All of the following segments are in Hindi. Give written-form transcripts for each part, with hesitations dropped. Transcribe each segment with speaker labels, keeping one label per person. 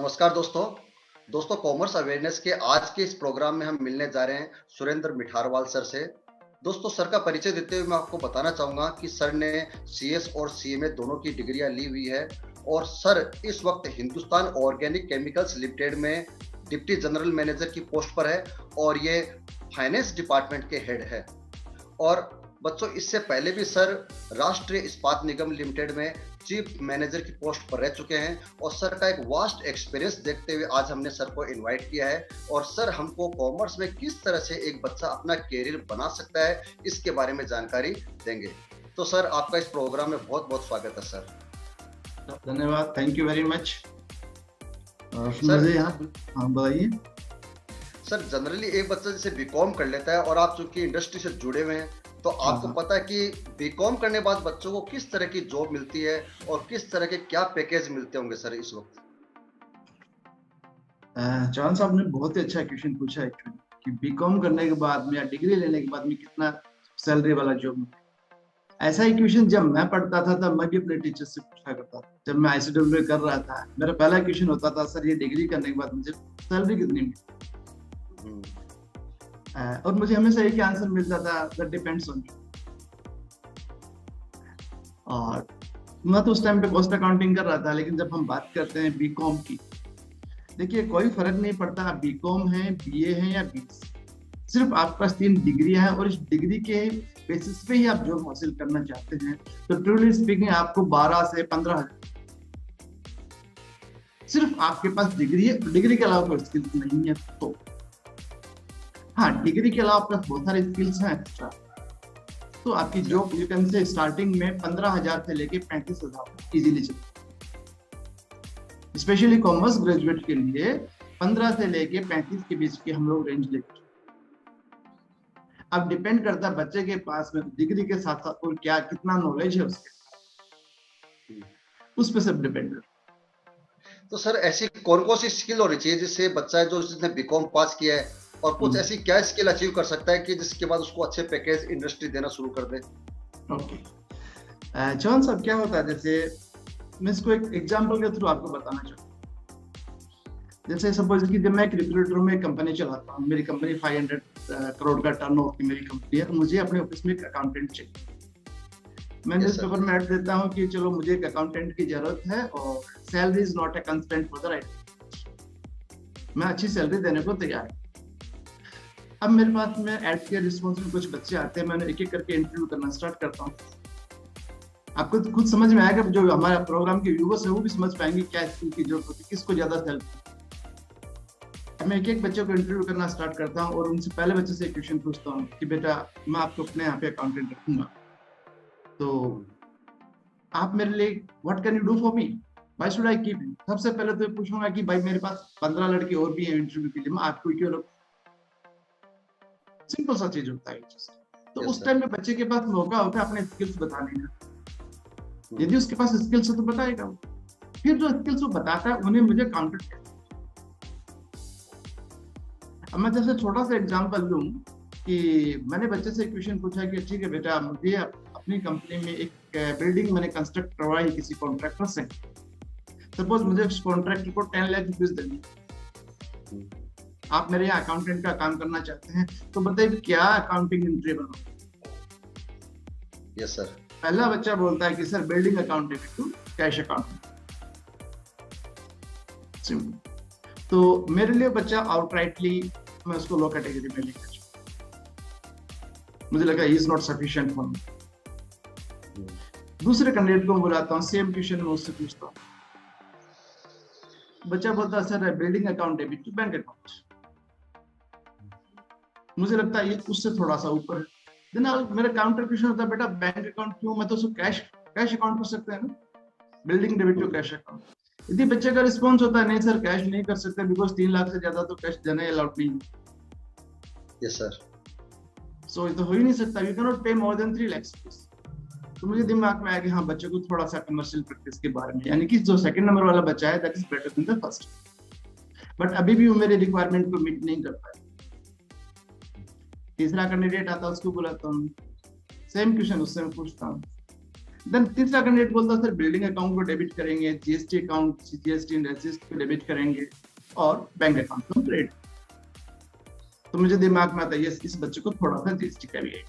Speaker 1: नमस्कार दोस्तों। दोस्तों कॉमर्स अवेयरनेस के आज के इस प्रोग्राम में हम मिलने जा रहे हैं सुरेंद्र मिठारवाल सर से। दोस्तों सर का परिचय देते हुए मैं आपको बताना चाहूँगा कि सर ने सीएस और सीएमए दोनों की डिग्रियाँ ली हुई है और सर इस वक्त हिंदुस्तान ऑर्गेनिक केमिकल्स लिमिटेड में डिप्टी जनरल मैनेजर की पोस्ट पर है और ये फाइनेंस डिपार्टमेंट के हेड है। और बच्चों इससे पहले भी सर राष्ट्रीय इस्पात निगम लिमिटेड में चीफ मैनेजर की पोस्ट पर रह चुके हैं और सर का एक वास्ट एक्सपीरियंस देखते हुए आज हमने सर को इनवाइट किया है और सर हमको कॉमर्स में किस तरह से एक बच्चा अपना कैरियर बना सकता है इसके बारे में जानकारी देंगे। तो सर आपका इस प्रोग्राम में बहुत बहुत स्वागत है सर।
Speaker 2: धन्यवाद, thank you very much.
Speaker 1: Sir
Speaker 2: हाँ बताइए।
Speaker 1: सर जनरली एक बच्चा जैसे बीकॉम कर लेता है और आप चूंकि इंडस्ट्री से जुड़े हुए हैं तो आपको पता है कि बीकॉम करने के बाद बच्चों को किस तरह की जॉब मिलती है और किस तरह के क्या पैकेज मिलते होंगे सर इस वक्त।
Speaker 2: चौहान साहब ने बहुत ही अच्छा क्वेश्चन पूछा एक्चुअली कि बीकॉम करने के बाद में या डिग्री लेने के बाद में कितना सैलरी वाला जॉब मिलता है। ऐसा ही क्वेश्चन जब मैं पढ़ता था तब मैं भी अपने टीचर से पूछा करता था। जब मैं ICW कर रहा था मेरा पहला क्वेश्चन होता था, सर ये डिग्री करने के बाद मुझे सैलरी कितनी मिली? और मुझे हमेशा एक आंसर मिलता था, दैट डिपेंड्स ऑन यू। और मैं तो उस टाइम पे कॉस्ट अकाउंटिंग कर रहा था, लेकिन जब हम बात करते हैं बीकॉम की, देखिए कोई फर्क नहीं पड़ता बीकॉम है, बीए है या बीएससी, सिर्फ आपके पास 3 डिग्रियां हैं और इस डिग्री के बेसिस पे ही आप जॉब हासिल करना चाहते हैं तो ट्रूली स्पीकिंग आपको 12 से 15 हजार, सिर्फ आपके पास डिग्री है, डिग्री के अलावा कोई स्किल्स नहीं है। तो हाँ, डिग्री के अलावा आपके पास बहुत सारे स्किल्स हैं एक्स्ट्रा, तो आपकी job you can say starting में 15,000 से लेके 35,000 इजीली चलती। स्पेशली कॉमर्स ग्रेजुएट के लिए 15 से लेके 35 के बीच की हम लोग रेंज लेते। अब डिपेंड करता है बच्चे के पास में डिग्री के साथ साथ और क्या कितना नॉलेज है उसके, उस पर सब डिपेंड करता।
Speaker 1: तो सर ऐसी कौन कौन सी स्किल होनी चाहिए जिससे बच्चा है जो जिसने बीकॉम पास किया है और कुछ ऐसी क्या स्किल अचीव कर सकता है कि जिसके बाद उसको अच्छे पैकेज इंडस्ट्री देना शुरू कर दे।
Speaker 2: ओके चौहान साहब, क्या होता है जैसे मैं इसको एक एग्जांपल के थ्रू आपको बताना चाहूँ। जैसे सपोज कि जब मैं एक रिक्रूटर में कंपनी चलाता हूँ, मेरी कंपनी 500 करोड़ का टर्नओवर की मेरी कंपनी है, मुझे अपने ऑफिस में एक अकाउंटेंट चाहिए। मैं न्यूज़पेपर में ऐड देता हूँ कि चलो मुझे एक अकाउंटेंट की जरूरत है और salary is not a constraint for the right, मैं अच्छी सैलरी देने को तैयार हूँ। अब मेरे पास में ऐड के रिस्पॉन्स में कुछ बच्चे आते हैं, मैं एक एक करके इंटरव्यू करना स्टार्ट करता हूँ। आपको खुद समझ में आएगा, जो हमारा प्रोग्राम के व्यूअर्स है वो भी समझ पाएंगे क्या स्किल की जरूरत होती है, किसको ज्यादा हेल्प। मैं एक एक बच्चे को इंटरव्यू करना स्टार्ट करता हूँ और उनसे पहले बच्चे से एक क्वेश्चन पूछता हूँ कि बेटा मैं आपको अपने यहाँ पे अकाउंटेंट रखूंगा, तो आप मेरे लिए what can you do for me, why should I keep you. सबसे पहले तो पूछूंगा कि भाई मेरे पास 15 लड़के और भी हैं इंटरव्यू के लिए, मैं आपको क्यों रखूं। सिंपल सा चीज होता है। तो उस टाइम में बच्चे के पास मौका होता है अपने स्किल्स बताने का। यदि उसके पास स्किल्स है तो बताएगा वो, फिर जो स्किल्स वो बताता है उन्हें मुझे काउंटर करना। अब मैं जैसे छोटा सा एग्जांपल लूं कि मैंने बच्चे से क्वेश्चन पूछा कि ठीक है बेटा, मुझे अपनी कंपनी में एक बिल्डिंग मैंने कंस्ट्रक्ट करवाई किसी कॉन्ट्रैक्टर से, सपोज मुझे उस कॉन्ट्रैक्टर को 10 लाख रुपीज देनी, आप मेरे यहाँ अकाउंटेंट का काम करना चाहते हैं, तो बताइए क्या अकाउंटिंग एंट्री बनाओ।
Speaker 1: Yes sir.
Speaker 2: पहला बच्चा बोलता है कि sir building accounting to cash accounting, simple. तो मेरे लिए बच्चा आउटराइटली मैं उसको लो कैटेगरी में लेकर मुझे लगा he is not sufficient for me. दूसरे कैंडिडेट को बुलाता हूँ, सेम क्वेश्चन में उससे पूछता हूँ, बच्चा बोलता है sir building account debit to bank account, मुझे लगता है ये उससे थोड़ा सा ऊपर है। देन मेरा काउंटर क्वेश्चन होता है, बेटा बैंक अकाउंट क्यों, मैं तो उसको कैश अकाउंट कर सकते हैं ना, building debit to cash account. यदि बच्चे का रिस्पॉन्स होता है नहीं सर कैश नहीं कर सकते बिकॉज 3 लाख से ज्यादा तो कैश देना अलाउड नहीं है।
Speaker 1: Yes sir.
Speaker 2: सो ये तो हो ही नहीं सकता, यू कैन नॉट पे मोर देन 3 लाख। तो मुझे दिमाग में आया कि हाँ बच्चे को थोड़ा सा कमर्शियल प्रैक्टिस के बारे में, यानी कि जो सेकंड नंबर वाला बच्चा है that is better than the first, but अभी भी वो मेरे रिक्वायरमेंट को मीट नहीं कर पाया। तीसरा कैंडिडेट आता है, उसको बुलाता हूँ, सेम क्वेश्चन उससे मैं पूछता हूँ, देन तीसरा कैंडिडेट बोलता है सर बिल्डिंग अकाउंट को डेबिट करेंगे, GST account, GST and SGST को डेबिट करेंगे और बैंक अकाउंट को क्रेडिट। तो मुझे दिमाग में आता है इस बच्चे को थोड़ा सा जीएसटी का भी है,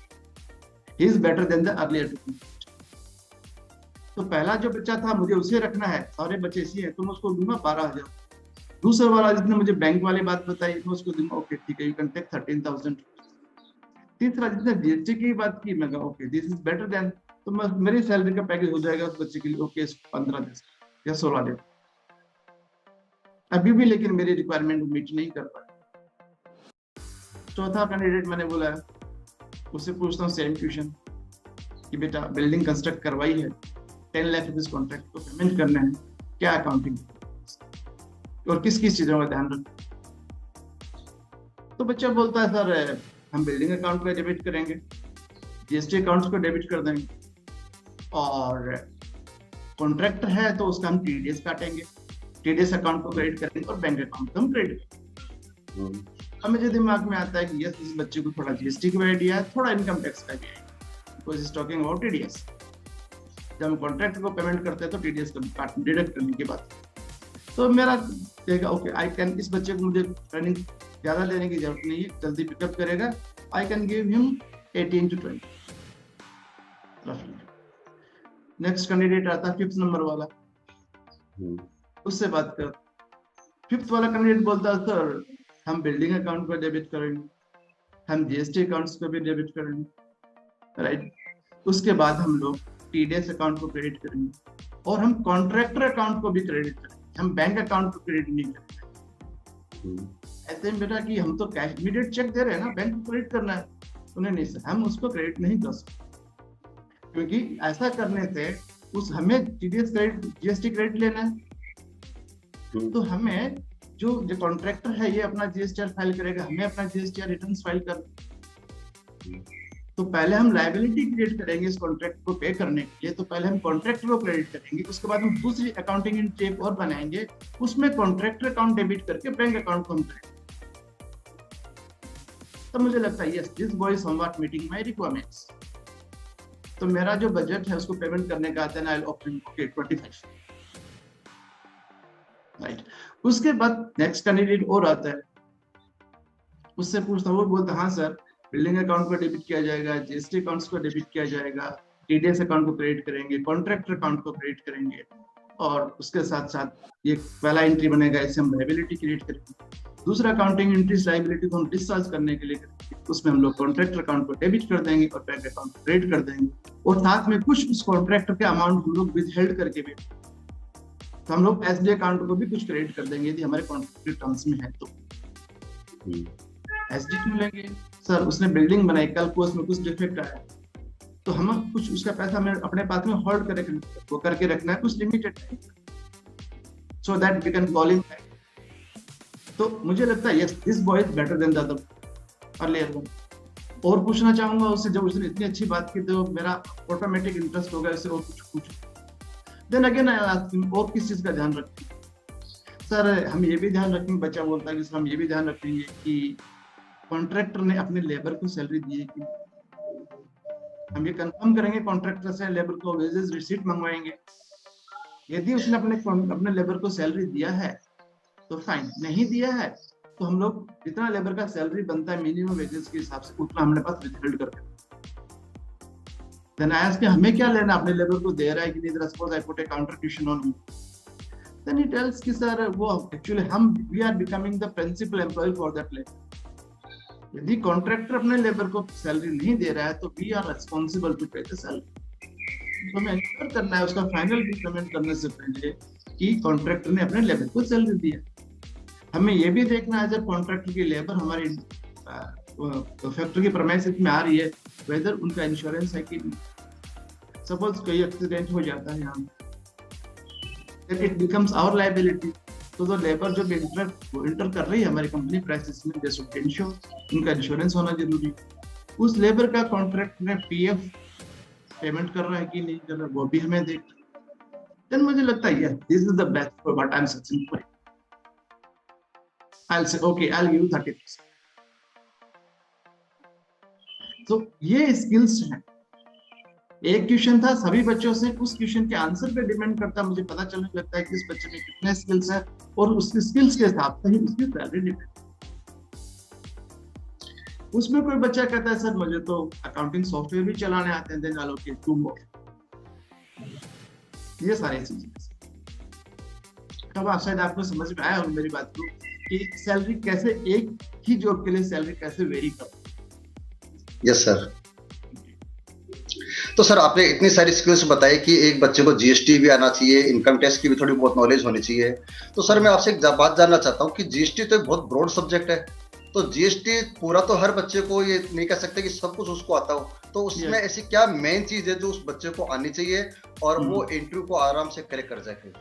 Speaker 2: he is better than the earlier. तो पहला जो बच्चा था मुझे उसे रखना है, सारे बच्चे इसी है, तो मैं उसको दूंगा 12,000। दूसरा वाला जिसने मुझे बैंक वाली बात बताई मैं उसको दूंगा ओके ठीक है, यू कैन टेक 13,000। तीसरा जिसने जीएसटी की बात की मैं okay this is better then, तो मैं मेरी सैलरी का पैकेज हो जाएगा उस बच्चे के लिए ओके 15 दे या 16 दे अभी भी, लेकिन मेरी रिक्वायरमेंट मीट नहीं कर पाए। चौथा कैंडिडेट मैंने बोला है, उससे पूछता हूँ सेम क्वेश्चन कि बेटा बिल्डिंग कंस्ट्रक्ट करवाई है, 10 लाख रुपीज कॉन्ट्रैक्ट को पेमेंट करना है, क्या अकाउंटिंग और किस किस चीजों का ध्यान रखें। तो बच्चा बोलता है सर हम बिल्डिंग अकाउंट को डेबिट करेंगे, जीएसटी अकाउंट्स को डेबिट कर देंगे, और कॉन्ट्रैक्टर है तो उसका हम टीडीएस काटेंगे, टीडीएस अकाउंट को क्रेडिट करेंगे और बैंक अकाउंट को हम क्रेडिट करेंगे। अब मुझे दिमाग में आता है कि यस इस बच्चे को थोड़ा जीएसटी का भी आइडिया है, थोड़ा इनकम टैक्स का भी idea, because is talking about TDS. जब हम कॉन्ट्रैक्टर को पेमेंट करते हैं तो टीडीएस को डिडक्ट करने की बात। तो मेरा देगा ओके आई कैन, इस बच्चे को मुझे ट्रेनिंग ज्यादा लेने की जरूरत नहीं है, जल्दी पिकअप करेगा, I can give him 18 to 20 रफली। नेक्स्ट कैंडिडेट आता है 5th नंबर वाला, उससे बात कर। 5th वाला कैंडिडेट बोलता है सर हम बिल्डिंग अकाउंट को डेबिट करेंगे, हम जीएसटी अकाउंट्स को भी डेबिट करेंगे, राइट। उसके बाद हम लोग टीडीएस अकाउंट को क्रेडिट करेंगे और हम कॉन्ट्रैक्टर अकाउंट को भी क्रेडिट करेंगे, हम बैंक अकाउंट को क्रेडिट नहीं करेंगे। ऐसे में बेटा कि हम तो कैश इमीडिएट चेक दे रहे हैं ना, बैंक को क्रेडिट करना है, उन्हें नहीं सर हम उसको क्रेडिट नहीं कर सकते, क्योंकि ऐसा करने से उस हमें टीडीएस क्रेडिट जीएसटी क्रेडिट लेना है, तो हमें जो कॉन्ट्रैक्टर है ये अपना जीएसटीआर फाइल करेगा, हमें अपना जीएसटीआर रिटर्न्स फाइल करना। तो पहले हम लायबिलिटी क्रिएट करेंगे इस कॉन्ट्रैक्ट को पे करने के लिए, तो पहले हम कॉन्ट्रैक्टर को क्रेडिट करेंगे, उसके बाद हम दूसरी अकाउंटिंग एंट्री एक और बनाएंगे, उसमें कॉन्ट्रैक्टर अकाउंट डेबिट करके बैंक अकाउंट को हम करेंगे। तो मुझे लगता है yes this boy is somewhat meeting my requirements. तो मेरा जो बजट है उसको पेमेंट करने का आता है ना, I will offer him okay 25, right. उसके बाद नेक्स्ट कैंडिडेट और आता है, उससे पूछता हूँ, वो बोलता हाँ सर बिल्डिंग अकाउंट को डेबिट किया जाएगा, जीएसटी अकाउंट्स को डेबिट किया जाएगा, टीडीएस अकाउंट को क्रेडिट करेंगे, कॉन्ट्रैक्टर अकाउंट को क्रेडिट करेंगे, और उसके साथ साथ ये पहला एंट्री बनेगा, इसे हम लायबिलिटी क्रिएट करेंगे। दूसरा अकाउंटिंग एंट्रीज लायबिलिटी को हम डिस्चार्ज करने के लिए करेंगे, उसमें हम लोग कॉन्ट्रैक्टर अकाउंट को डेबिट कर देंगे और बैंक अकाउंट को क्रेडिट कर देंगे, और साथ में कुछ उस कॉन्ट्रैक्टर के अमाउंट हम लोग विदहेल्ड करके भी, तो हम लोग एसडी अकाउंट को भी कुछ क्रेडिट कर देंगे यदि हमारे कॉन्ट्रैक्ट टर्म्स में है तो। एसडी क्यों लेंगे सर, उसने बिल्डिंग बनाई, कल को उसमें कुछ डिफेक्ट आया तो हम कुछ उसका पैसा हमें अपने पास में होल्ड करके रखना है कुछ limited time, so that we can call him back. तो मुझे लगता है yes this boy is better than the other earlier one. और पूछना चाहूंगा उससे, जब उसने इतनी अच्छी बात की तो मेरा ऑटोमेटिक इंटरेस्ट होगा इससे और कुछ पूछो। Then again I ask him और किस चीज का ध्यान रखें सर, हम ये भी ध्यान रखेंगे, बच्चा बोलता है कि सर हम ये भी ध्यान रखेंगे कि कॉन्ट्रैक्टर ने अपने लेबर को सैलरी दी है कि, हम ये कंफर्म करेंगे कॉन्ट्रैक्टर से, लेबर को वेजेस रिसीट मंगवाएंगे, यदि उसने अपने लेबर को सैलरी दिया है तो फाइन, नहीं दिया है तो हम लोग जितना लेबर का सैलरी बनता है मिनिमम वेजेस के हिसाब से उतना हमारे पास विथहोल्ड करते हैं। देन आई आस्क हमें क्या लेना, अपने लेबर को दे रहा है कि नहीं, suppose I put a counter question on you, then he tells कि सर वो एक्चुअली हम we are becoming the principal employ for that labour. यदि कॉन्ट्रैक्टर अपने लेबर को सैलरी नहीं दे रहा है तो we are responsible to pay the salary. तो हमें इंश्योर करना है उसका फाइनल पेमेंट करने से पहले कि कॉन्ट्रैक्टर ने अपने लेबर को सैलरी दी है। हमें ये भी देखना है जब कॉन्ट्रैक्टर की लेबर हमारी फैक्ट्री की प्रेमाइसेस में आ रही है वेदर उनका इंश्योरेंस है कि नहीं। सपोज कोई एक्सीडेंट हो जाता है यहाँ, इट बिकम्स आवर लायबिलिटी, तो लेबर जो इंटर कर रही है हमारी कंपनी प्राइसेस में, जैसे उनका इंश्योरेंस होना जरूरी है। उस लेबर का कॉन्ट्रैक्ट में पीएफ पेमेंट कर रहा है कि नहीं कर रहा, वो भी हमें देखना। देन मुझे लगता है yes this is the best for what I am searching for. I'll say okay, I'll give you 30%. तो ये स्किल्स हैं एक क्वेश्चन था सभी बच्चों से, उस क्वेश्चन के आंसर पे डिपेंड करता, मुझे पता चलने लगता है कि इस बच्चे में कितने स्किल्स है और उसकी स्किल्स के हिसाब से ही उसकी सैलरी डिपेंड। उसमें कोई बच्चा कहता है सर मुझे तो अकाउंटिंग सॉफ्टवेयर भी चलाने आते हैं, देन allocate 2 more। ये सारी चीजें तब आप शायद आपको समझ में आया हो मेरी बात को कि सैलरी कैसे एक ही जॉब के लिए सैलरी कैसे वेरी करती।
Speaker 1: Yes sir. तो सर आपने इतनी सारी स्किल्स बताई कि एक बच्चे को जीएसटी भी आना चाहिए, इनकम टैक्स की भी थोड़ी बहुत नॉलेज होनी चाहिए। तो सर मैं आपसे एक बात जानना चाहता हूँ कि जीएसटी तो एक बहुत ब्रॉड सब्जेक्ट है, तो जीएसटी पूरा तो हर बच्चे को ये नहीं कह सकते कि सब कुछ उसको आता हो, तो उसमें ऐसी क्या मेन चीज है जो उस बच्चे को आनी चाहिए और वो इंटरव्यू को आराम से क्रैक कर जाए?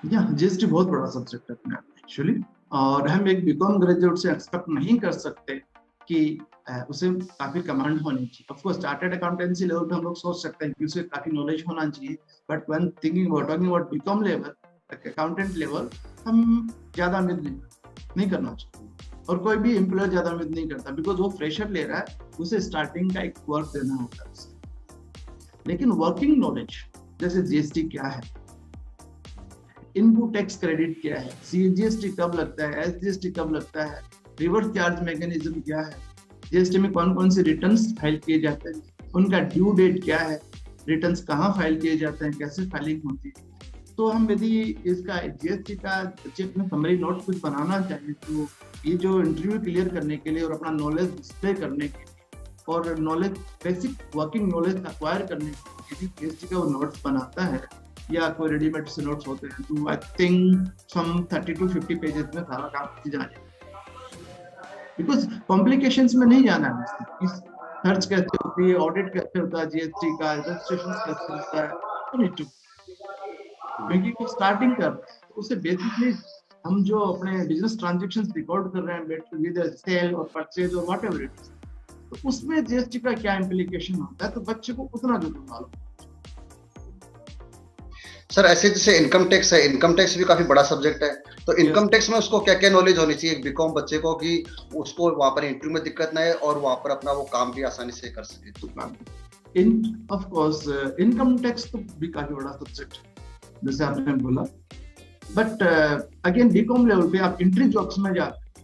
Speaker 2: जीएसटी बहुत बड़ा सब्जेक्ट है एक्चुअली, और हम एक बीकॉम ग्रेजुएट से एक्सपेक्ट नहीं कर सकते कि उसे काफी कमांड होनी चाहिए। Of course chartered accountancy level पे हम लोग सोच सकते हैं कि उसे काफी नॉलेज होना चाहिए, but when talking about BCom level, accountant level, हम ज्यादा उम्मीद नहीं करना चाहिए, और कोई भी एम्प्लॉयर ज्यादा उम्मीद नहीं करता, बिकॉज वो फ्रेशर ले रहा है, उसे स्टार्टिंग का एक वर्क देना होता है। लेकिन वर्किंग नॉलेज जैसे जीएसटी क्या है, इनपुट टैक्स क्रेडिट क्या है, सीजीएसटी कब लगता है, एसजीएसटी कब लगता है, रिवर्स चार्ज मैकेनिज्म क्या है, जीएसटी में कौन कौन से रिटर्न्स फाइल किए जाते हैं, उनका ड्यू डेट क्या है, रिटर्न्स कहाँ फाइल किए जाते हैं, कैसे फाइलिंग होती है। तो हम यदि इसका जीएसटी का बजट में समरी नोट कुछ बनाना चाहें, तो ये जो इंटरव्यू क्लियर करने के लिए और अपना नॉलेज डिस्प्ले करने के लिए और knowledge basic working knowledge acquire करने के लिए जीएसटी का वो नोट्स बनाता है या कोई रेडीमेड से नोट्स होते हैं, तो I think some 30 to 50 pages में सारा काम जाने, बिकॉज कॉम्प्लिकेशंस में नहीं जाना है। सर्च कैसे होती है, ऑडिट कैसे होता है जीएसटी का, रजिस्ट्रेशन कैसे होता है, क्योंकि वो स्टार्टिंग कर रहे हैं, तो उसे बेसिकली हम जो अपने बिजनेस ट्रांजैक्शंस रिकॉर्ड कर रहे हैं विद सेल और परचेज और व्हाटएवर इट इज, तो उसमें जीएसटी का क्या इंप्लीकेशन होता है, तो बच्चे को उतना जरूर मालूम।
Speaker 1: सर ऐसे जैसे इनकम टैक्स है, इनकम टैक्स भी काफी बड़ा सब्जेक्ट है, तो इनकम टैक्स में उसको क्या क्या नॉलेज होनी चाहिए बीकॉम बच्चे को कि उसको वहां पर इंटरव्यू में दिक्कत ना है और वहां पर अपना वो काम भी आसानी से कर सके?
Speaker 2: तो ऑफ कोर्स इनकम टैक्स तो भी काफी बड़ा सब्जेक्ट जैसे आपने बोला, बट अगेन बीकॉम लेवल पे आप एंट्री जॉब्स में जाते,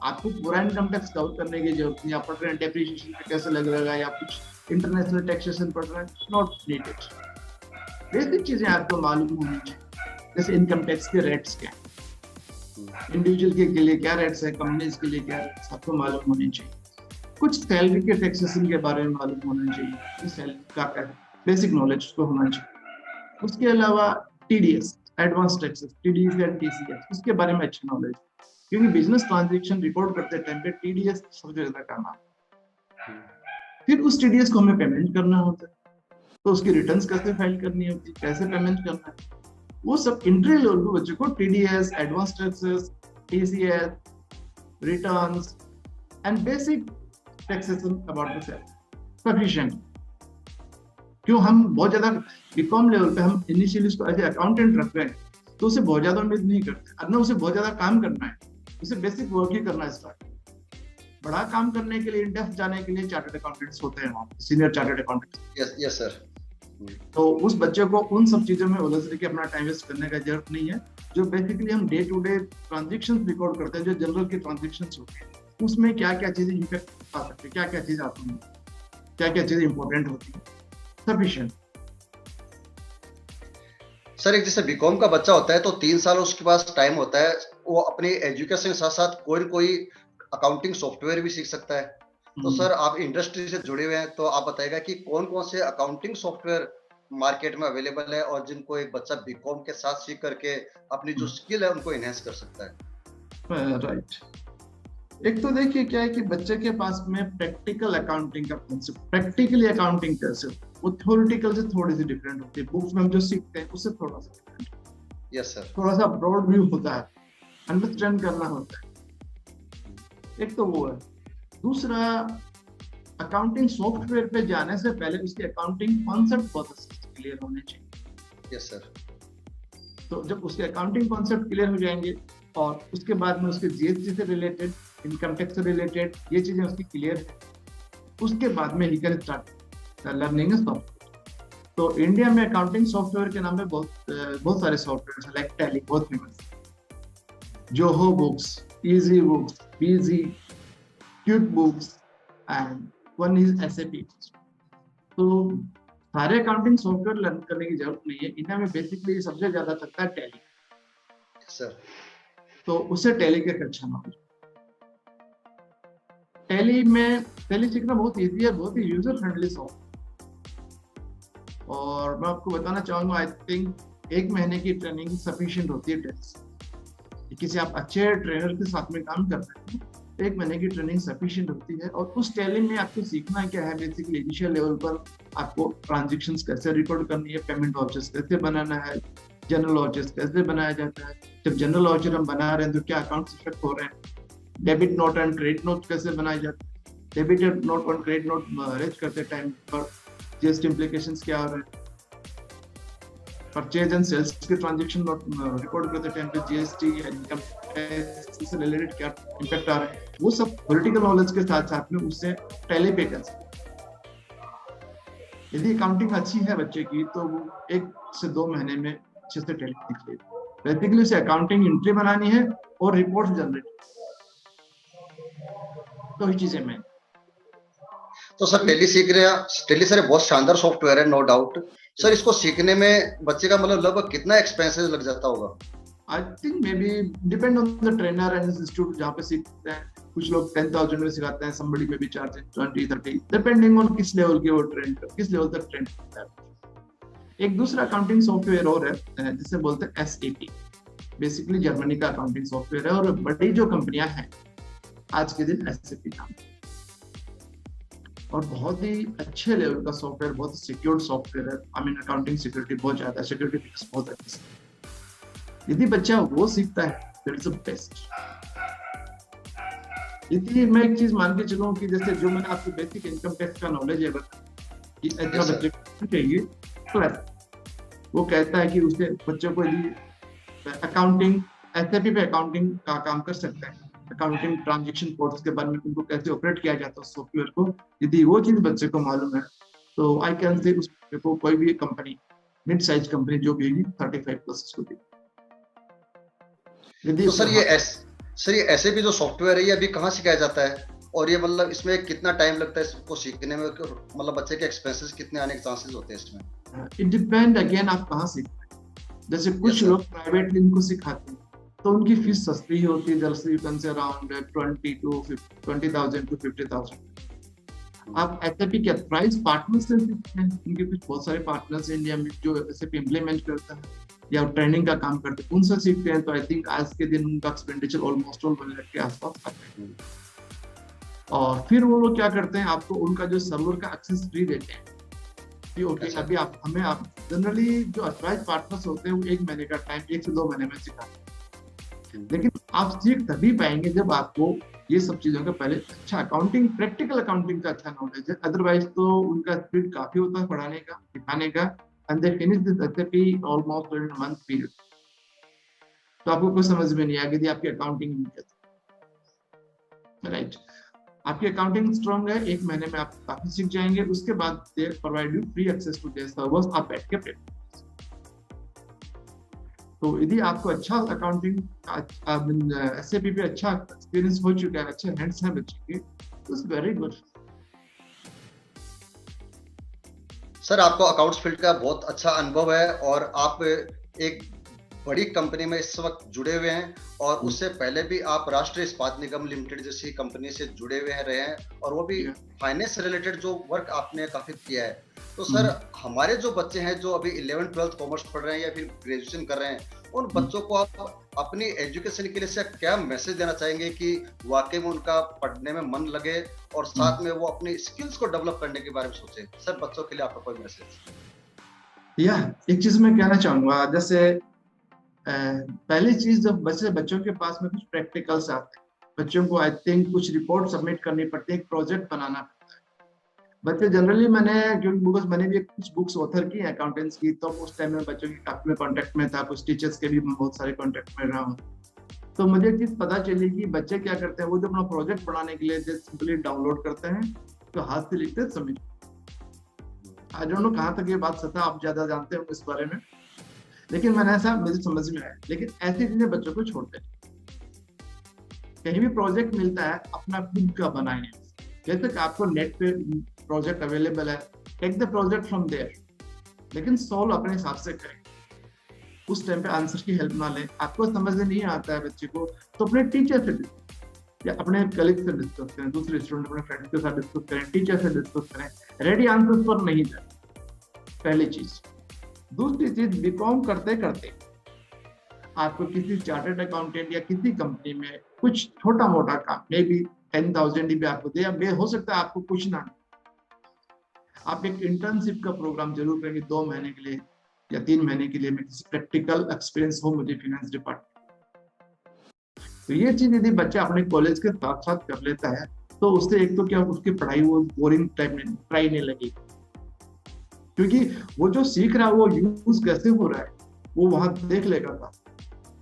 Speaker 2: आपको पूरा इनकम टैक्स कवर करने की जरूरत नहीं। आप पढ़ रहे हैं डेप्रिसिएशन पे कैसे लग रहा है या कुछ इंटरनेशनल टैक्सेशन पढ़ रहे हैं, नॉट नीडेड। बेसिक चीजें आपको मालूम होनी चाहिए, जैसे इनकम टैक्स के रेट्स क्या है, इंडिविजुअल के लिए क्या रेट्स है, कंपनीज के लिए क्या रेट्स, आपको मालूम होनी चाहिए। कुछ सैलरी के टैक्सेशन के बारे में मालूम होना चाहिए, सैलरी का बेसिक नॉलेज को होना चाहिए। उसके अलावा TDS, advance taxes, TDS and TCS, उसके बारे में अच्छी नॉलेज, क्योंकि बिजनेस ट्रांजैक्शन रिकॉर्ड करते टाइम पे टीडीएस सबसे ज्यादा काम आता है। फिर उस टीडीएस को हमें पेमेंट करना होता है, तो उसकी रिटर्न्स कैसे फाइल करनी होती है, कैसे पेमेंट करना है, वो सब एंट्री लेवल के बच्चों को TDS, advance taxes, TCS, returns and basic taxation about the self sufficient. क्यों हम बहुत ज्यादा बीकॉम लेवल पे हम इनिशियली उसको एज अकाउंटेंट रख रहे हैं, तो उसे बहुत ज्यादा उम्मीद नहीं करते, और ना उसे बहुत ज्यादा काम करना है, उसे बेसिक वर्क ही करना है स्टार्ट। बड़ा काम करने के लिए, इन डेप्थ जाने के लिए चार्टर्ड अकाउंटेंट्स होते हैं वहाँ, senior chartered accountants.
Speaker 1: Yes sir.
Speaker 2: तो उस बच्चे को उन सब चीजों में उलझ के अपना टाइम वेस्ट करने का जरूरत नहीं है। जो बेसिकली हम day to day transaction record करते हैं, जो जनरल के ट्रांजेक्शन होते हैं, उसमें क्या क्या चीजें इम्पैक्ट आ सकती है, क्या क्या चीजें आती हैं, क्या क्या चीजें इंपॉर्टेंट होती है, सफिशिएंट।
Speaker 1: सर एक जैसे बीकॉम का बच्चा होता है तो 3 साल उसके पास टाइम होता है, वो अपने एजुकेशन के साथ साथ कोई अकाउंटिंग सॉफ्टवेयर भी सीख सकता है। तो सर आप इंडस्ट्री से जुड़े हुए हैं, तो आप बताएगा कि कौन कौन से अकाउंटिंग सॉफ्टवेयर मार्केट में अवेलेबल है और जिनको एक बच्चा बीकॉम के साथ सीख करके अपनी जो स्किल है उनको एनहेंस कर सकता है?
Speaker 2: राइट। एक तो देखिए क्या है कि बच्चे के पास में प्रैक्टिकल अकाउंटिंग का कॉन्सेप्ट, प्रैक्टिकली अकाउंटिंग कैसे, वो थ्योरेटिकल से थोड़ी सी डिफरेंट होती है, बुक्स में हम जो सीखते हैं उससे थोड़ा सा डिफरेंट।
Speaker 1: Yes sir.
Speaker 2: थोड़ा सा ब्रॉड व्यू होता है, अंडरस्टैंड करना होता है, एक तो वो है। दूसरा, अकाउंटिंग सॉफ्टवेयर पे जाने से पहले उसके अकाउंटिंग कॉन्सेप्ट बहुत अच्छे से क्लियर होने चाहिए।
Speaker 1: Yes sir.
Speaker 2: तो जब उसके अकाउंटिंग कॉन्सेप्ट क्लियर हो जाएंगे और उसके बाद में उसके जीएसटी से रिलेटेड, इनकम टैक्स से रिलेटेड ये चीजें उसकी क्लियर है, उसके बाद में ही कैन स्टार्ट लर्निंग सॉफ्टवेयर। तो इंडिया में अकाउंटिंग सॉफ्टवेयर के नाम पे बहुत सारे सॉफ्टवेयर हैं, लाइक टैली बहुत famous, Zoho books, easy books, busy, quick books and one is SAP. तो सारे अकाउंटिंग सॉफ्टवेयर लर्न करने की जरूरत नहीं है, इंडिया में बेसिकली सबसे ज्यादा चलता है टैली
Speaker 1: सर।
Speaker 2: तो उससे टैली के अच्छा नॉलेज। टैली सीखना बहुत इजी है, बहुत ही यूजर फ्रेंडली सॉफ्टवेयर। और मैं आपको बताना चाहूंगा, आई थिंक 1 महीने की ट्रेनिंग सफिशिएंट होती है टैली। किसी आप अच्छे ट्रेनर के साथ में काम कर रहे हैं 1 महीने की ट्रेनिंग सफिशिएंट होती है। और उस टैली में आपको सीखना क्या है, बेसिकली इनिशियल लेवल पर आपको ट्रांजैक्शंस कैसे रिकॉर्ड करनी है, पेमेंट वाउचर्स कैसे बनाना है, जनरल वाउचर्स कैसे बनाया जाता है, जब जनरल वाउचर हम बना रहे हैं तो क्या अकाउंट्स इफेक्ट हो रहे हैं, debit note and credit note कैसे बनाए जाते हैं, डेबिट नोट और क्रेडिट नोट रेज करते टाइम पर जीएसटी इम्प्लीकेशंस क्या हो रहे हैं, परचेज एंड सेल्स के ट्रांजैक्शन रिकॉर्ड करते टाइम पे जीएसटी या इनकम टैक्स से रिलेटेड क्या इम्पैक्ट आ रहे हैं, वो सब पॉलिटिकल नॉलेज के साथ साथ में उससे टैली पे कर सकते। यदि अकाउंटिंग अच्छी है बच्चे की तो वो 1 से 2 महीने में अच्छे से टैली सीख लेगा। बेसिकली उसे अकाउंटिंग एंट्री बनानी है और रिपोर्ट जनरेट, तो ही चीजें मैं।
Speaker 1: तो सर टैली सीख रहे हैं, टैली सर बहुत शानदार सॉफ्टवेयर है, नो डाउट। सर इसको सीखने में बच्चे का मतलब लगभग कितना एक्सपेंसेस लग जाता होगा?
Speaker 2: I think may be depend on the trainer and institute जहाँ पे सीखते हैं। कुछ लोग 10,000 में सिखाते हैं, somebody में भी चार्ज 20-30 डिपेंडिंग ऑन किस लेवल के वो ट्रेन किस लेवल तक ट्रेन करता है। एक दूसरा अकाउंटिंग सॉफ्टवेयर और है जिसे बोलते हैं SAP, बेसिकली जर्मनी का अकाउंटिंग सॉफ्टवेयर है। और बड़ी जो कंपनियां हैं आज के दिन SAP नाम, और बहुत ही अच्छे लेवल का सॉफ्टवेयर, बहुत सिक्योर्ड सॉफ्टवेयर है। आई मीन अकाउंटिंग सिक्योरिटी बहुत ज्यादा है, सिक्योरिटी फीचर्स बहुत अच्छे हैं। यदि बच्चा वो सीखता है दैट्स द बेस्ट। यदि मैं एक चीज मान के चलूं कि जैसे जो मैंने आपको बेसिक इनकम टैक्स का नॉलेज है कि अच्छा बच्चे को चाहिए, तो वो कहता है कि उसके बच्चों को यदि अकाउंटिंग SAP पे अकाउंटिंग का काम कर सकता है, अकाउंटिंग ट्रांजैक्शन कोड्स के बारे में उनको कैसे ऑपरेट किया जाता है सॉफ्टवेयर को, यदि वो चीज बच्चे को मालूम है तो आई कैन से उस को कोई भी कंपनी, मिड साइज कंपनी जो भी 35+ उसको दी।
Speaker 1: तो सर ये SAP जो सॉफ्टवेयर है ये अभी कहाँ सिखाया जाता है, और ये मतलब इसमें कितना टाइम लगता है इसको सीखने में, मतलब बच्चे के एक्सपेंसेस कितने आने के चांसेस होते हैं इसमें?
Speaker 2: इट डिपेंड अगेन आप कहाँ सीखते हैं। जैसे कुछ लोग प्राइवेटली इनको सिखाते हैं तो उनकी फीस सस्ती ही होती है, जैसे you can say around 20,000 to 50,000। आप SAP के प्राइस पार्टनर से सीखते हैं, उनके कुछ बहुत सारे पार्टनर्स इंडिया में जो SAP इम्प्लीमेंट करता है या ट्रेनिंग का काम करते हैं, उनसे सीखते हैं। तो आई थिंक आज के दिन उनका एक्सपेंडिचर ऑलमोस्ट 1 लाख के आसपास आता है। और फिर वो लोग क्या करते हैं, आपको उनका जो सर्वर का एक्सेस फ्री देते हैं कि ओके अभी आप जनरली जो अथराइज्ड पार्टनर्स होते हैं वो 1 महीने का टाइम 1 से 2 महीने में सिखाते हैं। लेकिन आप सीख तभी पाएंगे जब आपको ये सब चीजों का पहले अच्छा अकाउंटिंग, प्रैक्टिकल अकाउंटिंग का अच्छा नॉलेज है। अदरवाइज तो उनका स्पीड काफी होता है पढ़ाने का, सिखाने का, and they finish this SAP almost in month period. तो आपको कुछ समझ में नहीं आएगी यदि आपकी अकाउंटिंग नहीं है, राइट। आपकी अकाउंटिंग स्ट्रांग है, 1 महीने में आप काफी सीख जाएंगे। उसके बाद they provide you free access to their servers, आप बैठ के पे। तो यदि आपको अच्छा अकाउंटिंग SAP पे अच्छा एक्सपीरियंस हो चुका है, अच्छे हैंड्स हैं बच्चे के, तो इट्स वेरी गुड।
Speaker 1: सर आपको अकाउंट्स फील्ड का बहुत अच्छा अनुभव है और आप एक बड़ी कंपनी में इस वक्त जुड़े हुए हैं, और उससे पहले भी आप राष्ट्रीय इस्पात निगम लिमिटेड जैसी कंपनी से जुड़े हुए रहे हैं, और वो भी फाइनेंस से रिलेटेड जो वर्क आपने काफी किया है। तो सर हमारे जो बच्चे हैं जो अभी 11th 12th कॉमर्स पढ़ रहे हैं या फिर ग्रेजुएशन कर रहे हैं, उन बच्चों को आप अपनी एजुकेशन के लिए से क्या मैसेज देना चाहेंगे कि वाकई में उनका पढ़ने में मन लगे और साथ में वो अपनी स्किल्स को डेवलप करने के बारे में सोचे? सर बच्चों के लिए आपका कोई मैसेज?
Speaker 2: एक चीज मैं कहना चाहूंगा, जैसे पहली चीज जब बच्चों के पास में कुछ प्रैक्टिकल्स आते हैं, बच्चों को आई थिंक कुछ रिपोर्ट सबमिट करनी पड़ती है, एक प्रोजेक्ट बनाना पड़ता है। बच्चे जनरली मैंने भी कुछ बुक्स ऑथर की अकाउंटेंट्स की, तो उस टाइम में बच्चों के काफी में कॉन्टेक्ट में था, कुछ टीचर्स के भी बहुत सारे कॉन्टेक्ट में रहा हूँ। तो मुझे एक चीज पता चली कि बच्चे क्या करते हैं, वो जब अपना प्रोजेक्ट बनाने के लिए सिंपली डाउनलोड करते हैं तो हाथ से लिखते हैं सबमिट। आई डोंट नो कहाँ तक ये बात सत्य, आप ज्यादा जानते हो इस बारे में, लेकिन मैंने ऐसा मुझे समझ में आया। लेकिन ऐसी चीजें बच्चों को छोड़ते हैं। कहीं भी प्रोजेक्ट मिलता है अपना खुद का बनाएं। जैसे कि आपको नेट पे प्रोजेक्ट अवेलेबल है, take the project from there, लेकिन सॉल्व अपने हिसाब से करें। उस टाइम पे आंसर की हेल्प ना लें। आपको समझ में नहीं आता है बच्चे को, तो अपने टीचर से या अपने कलीग से डिस्कस करें, दूसरे स्टूडेंट अपने फ्रेंड के साथ डिस्कस करें, टीचर से डिस्कस करें। रेडी आंसर पर नहीं जाए, पहली चीज। दूसरी चीज, बीकॉम करते करते आपको किसी चार्टर्ड अकाउंटेंट या किसी कंपनी में कुछ छोटा मोटा काम, मे बी 10,000 भी आपको दे, या हो सकता है आपको कुछ ना, आप एक इंटर्नशिप का प्रोग्राम जरूर करेंगे 2 महीने के लिए या 3 महीने के लिए, में किसी प्रैक्टिकल एक्सपीरियंस हो मुझे फाइनेंस डिपार्टमेंट। तो ये चीज यदि बच्चा अपने कॉलेज के साथ साथ कर लेता है, तो उससे एक तो क्या, उसकी पढ़ाई वो बोरिंग टाइप में ट्राई नहीं लगेगी, क्योंकि वो जो सीख रहा है वो यूज कैसे हो रहा है वो वहां देख लेगा था।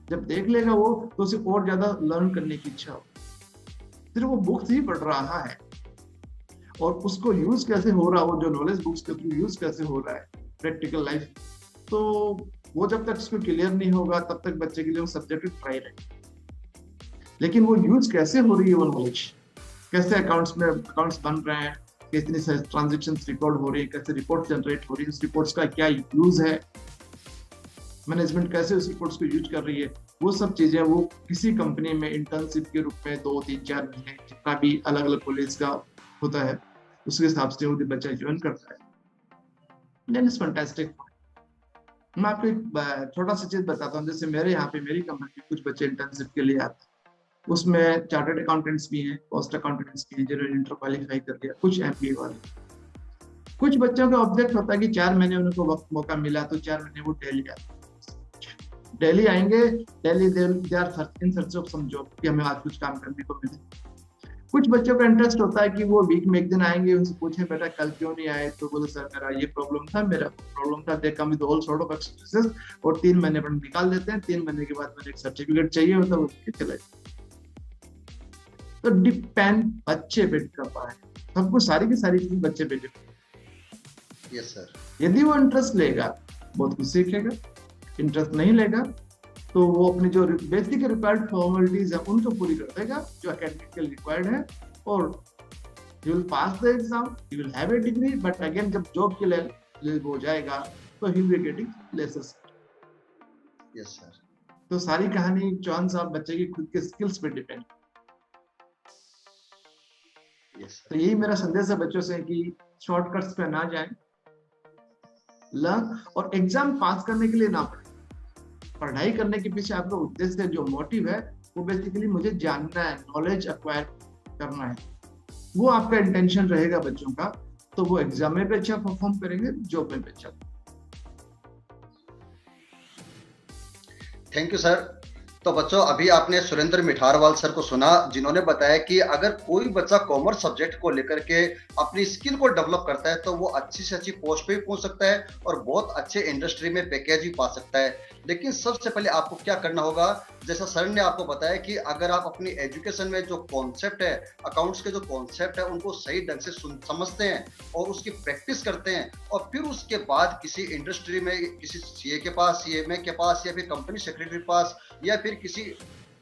Speaker 2: जब देख लेगा वो, तो उसे और ज्यादा लर्न करने की इच्छा हो। सिर्फ वो बुक्स ही पढ़ रहा है और उसको यूज कैसे हो रहा है, वो जो नॉलेज बुक्स के थ्रू यूज कैसे हो रहा है प्रैक्टिकल लाइफ, तो वो जब तक उसको क्लियर नहीं होगा तब तक बच्चे के लिए वो सब्जेक्ट ट्राई रहेगा। लेकिन वो यूज कैसे हो रही है वो नॉलेज, कैसे अकाउंट्स में अकाउंट्स बन रहे हैं, कितनी ट्रांजेक्शन रिकॉर्ड हो रही है, कैसे रिपोर्ट जनरेट हो रही है, उस रिपोर्ट्स का क्या यूज है, मैनेजमेंट कैसे उस रिपोर्ट्स को यूज कर रही है, वो सब चीजें वो किसी कंपनी में इंटर्नशिप के रूप में 2, 3, 4 महीने जितना भी अलग अलग कॉलेज का होता है उसके हिसाब से वो बच्चा ज्वाइन करता है। Then it's fantastic. मैं आपको एक छोटा सा चीज बताता हूँ। जैसे मेरे यहाँ पे मेरी कंपनी में कुछ बच्चे इंटर्नशिप के लिए आते हैं, उसमें चार्टर्ड अकाउंटेंट्स भी हैं, कॉस्ट अकाउंटेंट्स भी हैं जिन्होंने इंटर क्वालिफाई कर लिया, कुछ एमबीए वाले। कुछ बच्चों का ऑब्जेक्ट होता है कि 4 महीने उनको वक्त मौका मिला तो 4 महीने वो दिल्ली आते, दिल्ली आएंगे, Delhi they are in search of some job कि हमें आज कुछ काम करने को मिले। कुछ बच्चों का इंटरेस्ट होता है कि वो वीक में एक दिन आएंगे, उनसे पूछे बेटा कल क्यों नहीं आए, तो बोले सर मेरा ये प्रॉब्लम था, मेरा प्रॉब्लम था, they come with all sort of excuses, और 3 महीने पर निकाल देते हैं। 3 महीने के बाद मेरे एक सर्टिफिकेट चाहिए होता है, वो चले। तो डिपेंड बच्चे पे करता है, सबको सारी की सारी चीज बच्चे पे डिपेंड।
Speaker 1: Yes sir.
Speaker 2: यदि वो इंटरेस्ट लेगा बहुत कुछ सीखेगा, इंटरेस्ट नहीं लेगा तो वो अपनी जो बेसिक रिक्वायर्ड फॉर्मेलिटीज है उनको पूरी कर देगा जो एकेडमिकली रिक्वायर्ड है, और you will pass the exam, you will have a degree, but again जब जॉब के लिए हो जाएगा तो he will be getting laces.
Speaker 1: Yes sir.
Speaker 2: तो सारी कहानी चौहान साहब बच्चे की खुद के स्किल्स पे डिपेंड। तो यही मेरा संदेश है बच्चों से कि शॉर्टकट्स पे ना जाएं, लर्न, और एग्जाम पास करने के लिए ना पढ़ें। पढ़ाई करने के पीछे आपका उद्देश्य जो मोटिव है वो बेसिकली मुझे जानना है, नॉलेज एक्वायर करना है, वो आपका इंटेंशन रहेगा बच्चों का, तो वो एग्जाम में भी अच्छा परफॉर्म करेंगे, जॉब में भी अच्छा।
Speaker 1: Thank you sir. तो बच्चों अभी आपने सुरेंद्र मिठारवाल सर को सुना, जिन्होंने बताया कि अगर कोई बच्चा कॉमर्स सब्जेक्ट को लेकर के अपनी स्किल को डेवलप करता है तो वो अच्छी से अच्छी पोस्ट पे भी पहुंच सकता है और बहुत अच्छे इंडस्ट्री में पैकेज भी पा सकता है। लेकिन सबसे पहले आपको क्या करना होगा, जैसा सर ने आपको बताया कि अगर आप अपनी एजुकेशन में जो कॉन्सेप्ट है, अकाउंट्स के जो कॉन्सेप्ट है उनको सही ढंग से समझते हैं और उसकी प्रैक्टिस करते हैं, और फिर उसके बाद किसी इंडस्ट्री में किसी सीए के पास, सीएमए के पास, या फिर कंपनी सेक्रेटरी के पास, या फिर किसी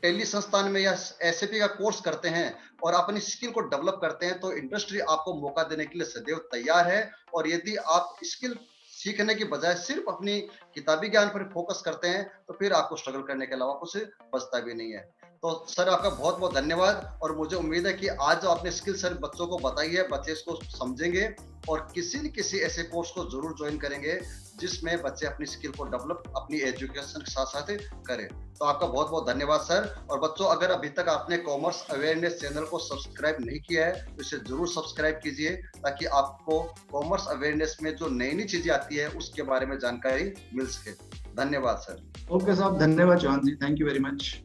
Speaker 1: टेली संस्थान में या एसएपी का कोर्स करते हैं और अपनी स्किल को डेवलप करते हैं, तो इंडस्ट्री आपको मौका देने के लिए सदैव तैयार है। और यदि आप स्किल सीखने की बजाय सिर्फ अपनी किताबी ज्ञान पर फोकस करते हैं तो फिर आपको स्ट्रगल करने के अलावा कुछ बचता भी नहीं है। तो सर आपका बहुत बहुत धन्यवाद, और मुझे उम्मीद है कि आज जो आपने स्किल सर बच्चों को बताई है, बच्चे इसको समझेंगे और किसी न किसी ऐसे कोर्स को जरूर ज्वाइन करेंगे जिसमें बच्चे अपनी स्किल को डेवलप अपनी एजुकेशन के साथ साथ करें। तो आपका बहुत बहुत धन्यवाद सर। और बच्चों अगर अभी तक आपने कॉमर्स अवेयरनेस चैनल को सब्सक्राइब नहीं किया है तो इसे जरूर सब्सक्राइब कीजिए, ताकि आपको कॉमर्स अवेयरनेस में जो नई नई चीजें आती है उसके बारे में जानकारी मिल सके। धन्यवाद सर।
Speaker 2: ओके साहब, धन्यवाद चौहान जी, थैंक यू वेरी मच।